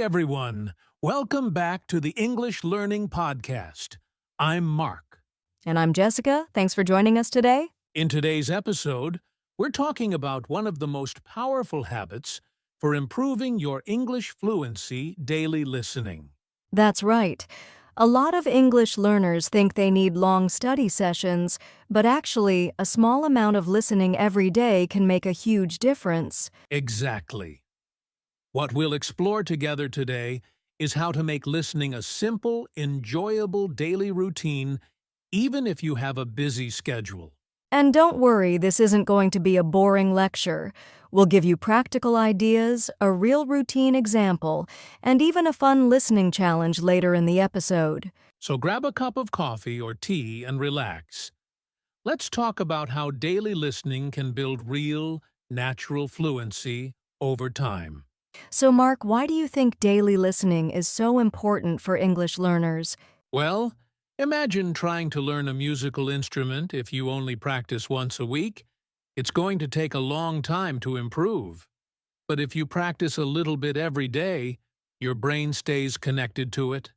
everyone. Welcome back to the English Learning Podcast. I'm Mark. And I'm Jessica. Thanks for joining us today. In today's episode, we're talking about one of the most powerful habits for improving your English fluency: daily listening. That's right. A lot of English learners think they need long study sessions, but actually, a small amount of listening every day can make a huge difference. Exactly. What we'll explore together today is how to make listening a simple, enjoyable daily routine, even if you have a busy schedule. And don't worry, this isn't going to be a boring lecture. We'll give you practical ideas, a real routine example, and even a fun listening challenge later in the episode. So grab a cup of coffee or tea and relax. Let's talk about how daily listening can build real, natural fluency over time. So, Mark, why do you think daily listening is so important for English learners? Well, imagine trying to learn a musical instrument. If you only practice once a week, it's going to take a long time to improve. But if you practice a little bit every day, your brain stays connected to it.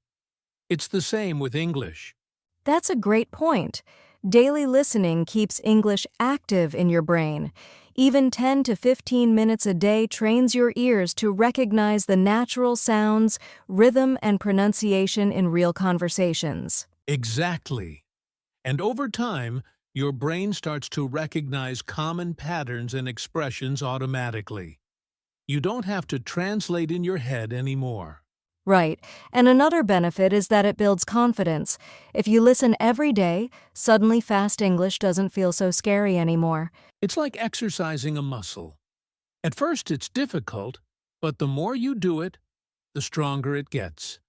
It's the same with English. That's a great point. Daily listening keeps English active in your brain. Even 10 to 15 minutes a day trains your ears to recognize the natural sounds, rhythm, and pronunciation in real conversations. Exactly. And over time, your brain starts to recognize common patterns and expressions automatically. You don't have to translate in your head anymore. Right. And another benefit is that it builds confidence. If you listen every day, suddenly fast English doesn't feel so scary anymore. It's like exercising a muscle. At first, it's difficult, but the more you do it, the stronger it gets.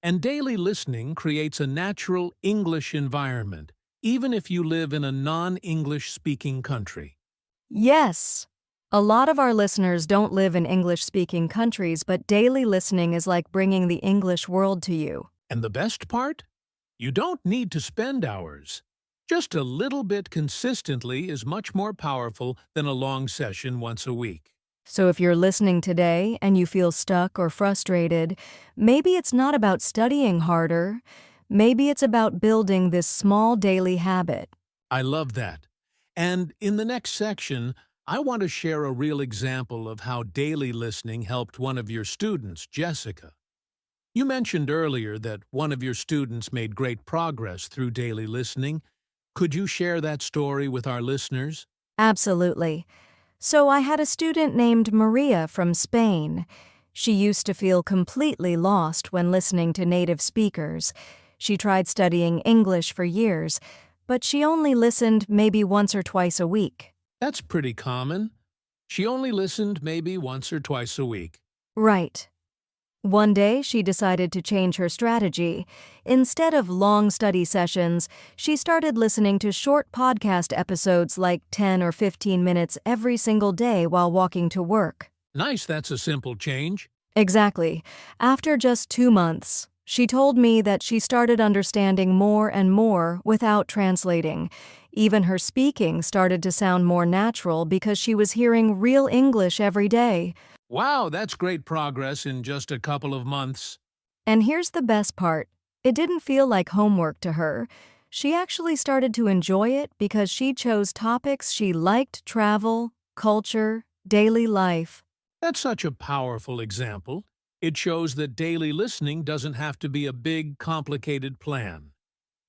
And daily listening creates a natural English environment, even if you live in a non-English speaking country. Yes. A lot of our listeners don't live in English-speaking countries, but daily listening is like bringing the English world to you. And the best part? You don't need to spend hours. Just a little bit consistently is much more powerful than a long session once a week. So if you're listening today and you feel stuck or frustrated, maybe it's not about studying harder. Maybe it's about building this small daily habit. I love that. And in the next section, I want to share a real example of how daily listening helped one of your students, Jessica. You mentioned earlier that one of your students made great progress through daily listening. Could you share that story with our listeners? Absolutely. So I had a student named Maria from Spain. She used to feel completely lost when listening to native speakers. She tried studying English for years, but she only listened maybe once or twice a week. That's pretty common. She only listened maybe once or twice a week. Right. One day, she decided to change her strategy. Instead of long study sessions, she started listening to short podcast episodes like 10 or 15 minutes every single day while walking to work. Nice, that's a simple change. Exactly. After just 2 months, she told me that she started understanding more and more without translating. Even her speaking started to sound more natural because she was hearing real English every day. Wow, that's great progress in just a couple of months. And here's the best part. It didn't feel like homework to her. She actually started to enjoy it because she chose topics she liked: travel, culture, daily life. That's such a powerful example. It shows that daily listening doesn't have to be a big, complicated plan.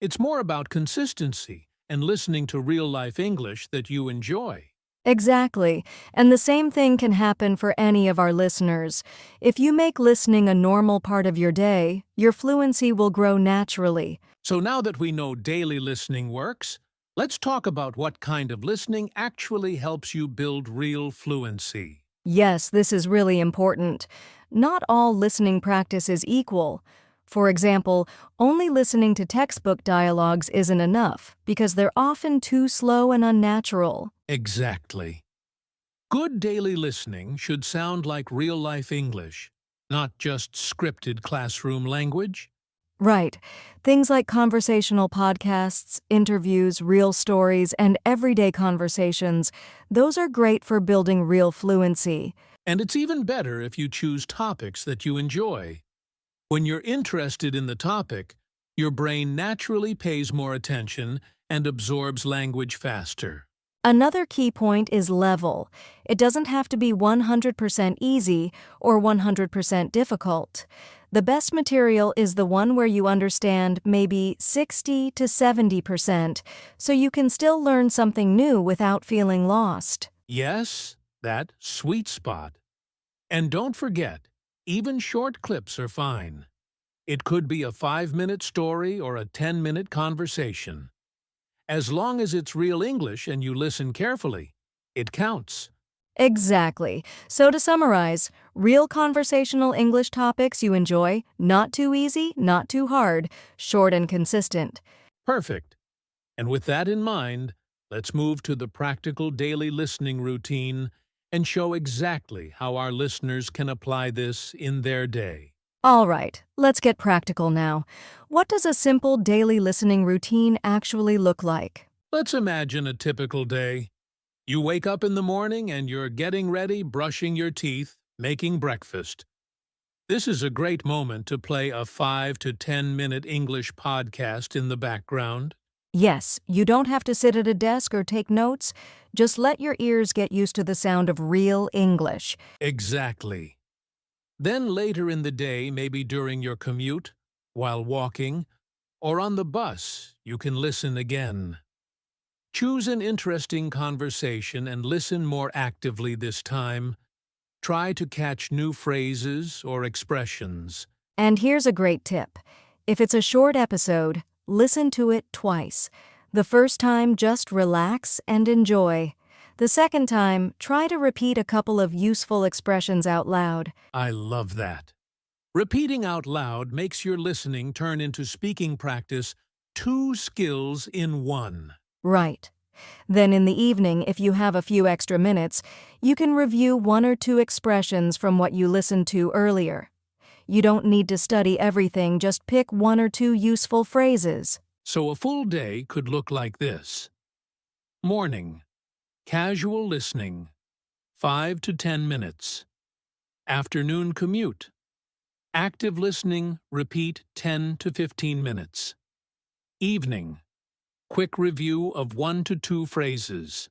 It's more about consistency and listening to real-life English that you enjoy. Exactly. And the same thing can happen for any of our listeners. If you make listening a normal part of your day, your fluency will grow naturally. So now that we know daily listening works, let's talk about what kind of listening actually helps you build real fluency. Yes, this is really important. Not all listening practice is equal. For example, only listening to textbook dialogues isn't enough because they're often too slow and unnatural. Exactly. Good daily listening should sound like real-life English, not just scripted classroom language. Right. Things like conversational podcasts, interviews, real stories, and everyday conversations, those are great for building real fluency. And it's even better if you choose topics that you enjoy. When you're interested in the topic, your brain naturally pays more attention and absorbs language faster. Another key point is level. It doesn't have to be 100% easy or 100% difficult. The best material is the one where you understand maybe 60 to 70%, so you can still learn something new without feeling lost. Yes, that sweet spot. And don't forget, even short clips are fine. It could be a 5-minute story or a 10-minute conversation. As long as it's real English and you listen carefully, it counts. Exactly. So to summarize, real conversational English topics you enjoy, not too easy, not too hard, short and consistent. Perfect. And with that in mind, let's move to the practical daily listening routine and show exactly how our listeners can apply this in their day. All right, let's get practical now. What does a simple daily listening routine actually look like? Let's imagine a typical day. You wake up in the morning and you're getting ready, brushing your teeth, making breakfast. This is a great moment to play a 5 to 10-minute English podcast in the background. Yes, you don't have to sit at a desk or take notes. Just let your ears get used to the sound of real English. Exactly. Then later in the day, maybe during your commute, while walking, or on the bus, you can listen again. Choose an interesting conversation and listen more actively this time. Try to catch new phrases or expressions. And here's a great tip. If it's a short episode, listen to it twice. The first time, just relax and enjoy. The second time, try to repeat a couple of useful expressions out loud. I love that. Repeating out loud makes your listening turn into speaking practice, 2 skills in 1. Right. Then in the evening, if you have a few extra minutes, you can review 1 or 2 expressions from what you listened to earlier. You don't need to study everything, just pick 1 or 2 useful phrases. So a full day could look like this. Morning. Casual listening. 5 to 10 minutes. Afternoon commute. Active listening, repeat 10 to 15 minutes. Evening. Quick review of 1 to 2 phrases.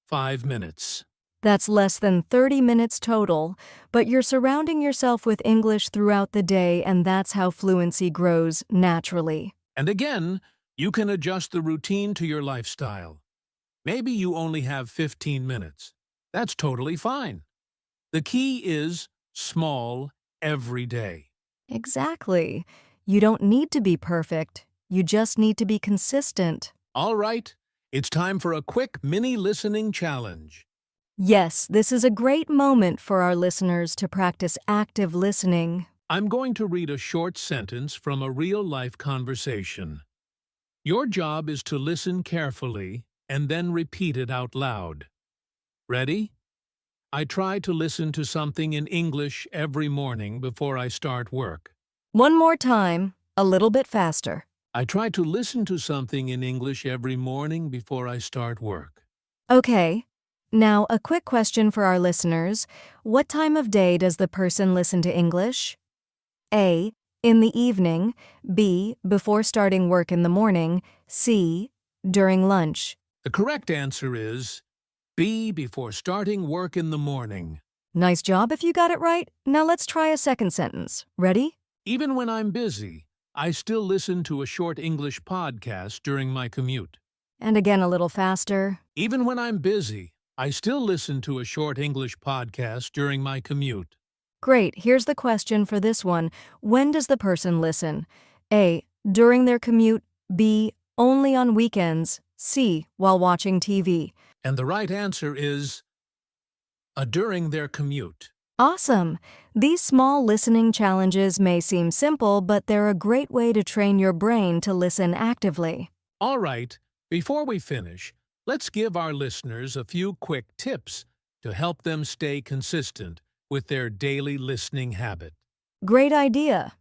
5 minutes. That's less than 30 minutes total, but you're surrounding yourself with English throughout the day, and that's how fluency grows naturally. And again, you can adjust the routine to your lifestyle. Maybe you only have 15 minutes. That's totally fine. The key is small every day. Exactly. You don't need to be perfect. You just need to be consistent. All right, it's time for a quick mini listening challenge. Yes, this is a great moment for our listeners to practice active listening. I'm going to read a short sentence from a real-life conversation. Your job is to listen carefully and then repeat it out loud. Ready? I try to listen to something in English every morning before I start work. One more time, a little bit faster. I try to listen to something in English every morning before I start work. Okay. Now, a quick question for our listeners. What time of day does the person listen to English? A. In the evening. B. Before starting work in the morning. C. During lunch. The correct answer is B, before starting work in the morning. Nice job if you got it right. Now let's try a second sentence. Ready? Even when I'm busy, I still listen to a short English podcast during my commute. And again a little faster. Even when I'm busy, I still listen to a short English podcast during my commute. Great. Here's the question for this one. When does the person listen? A. During their commute. B. Only on weekends. C. While watching TV. And the right answer is during their commute. Awesome! These small listening challenges may seem simple, but they're a great way to train your brain to listen actively. All right, before we finish, let's give our listeners a few quick tips to help them stay consistent with their daily listening habit. Great idea!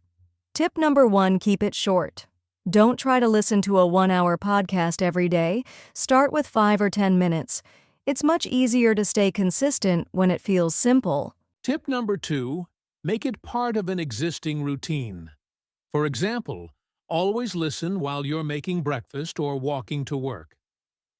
Tip number 1, keep it short. Don't try to listen to a 1-hour podcast every day. Start with 5 or 10 minutes. It's much easier to stay consistent when it feels simple. Tip number 2, make it part of an existing routine. For example, always listen while you're making breakfast or walking to work.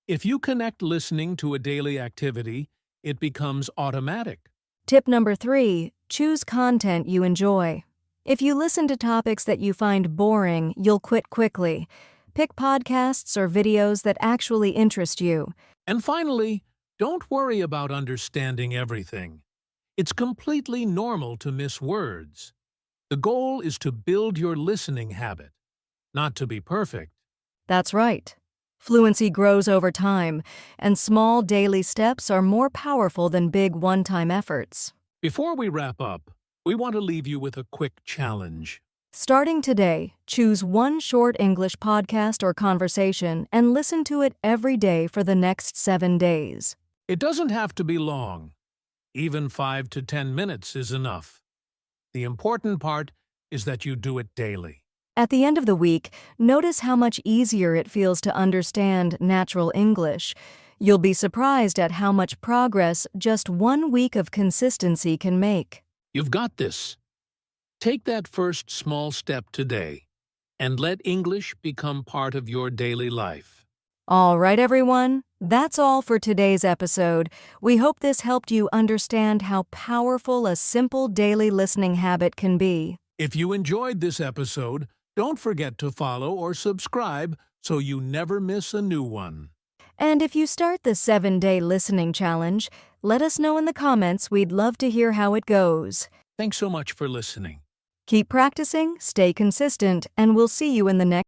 If you connect listening to a daily activity, it becomes automatic. Tip number 3, choose content you enjoy. If you listen to topics that you find boring, you'll quit quickly. Pick podcasts or videos that actually interest you. And finally, don't worry about understanding everything. It's completely normal to miss words. The goal is to build your listening habit, not to be perfect. That's right. Fluency grows over time, and small daily steps are more powerful than big one-time efforts. Before we wrap up, we want to leave you with a quick challenge. Starting today, choose one short English podcast or conversation and listen to it every day for the next 7 days. It doesn't have to be long. Even 5 to 10 minutes is enough. The important part is that you do it daily. At the end of the week, notice how much easier it feels to understand natural English. You'll be surprised at how much progress just 1 week of consistency can make. You've got this. Take that first small step today and let English become part of your daily life. All right, everyone. That's all for today's episode. We hope this helped you understand how powerful a simple daily listening habit can be. If you enjoyed this episode, don't forget to follow or subscribe so you never miss a new one. And if you start the 7-day listening challenge, let us know in the comments. We'd love to hear how it goes. Thanks so much for listening. Keep practicing, stay consistent, and we'll see you in the next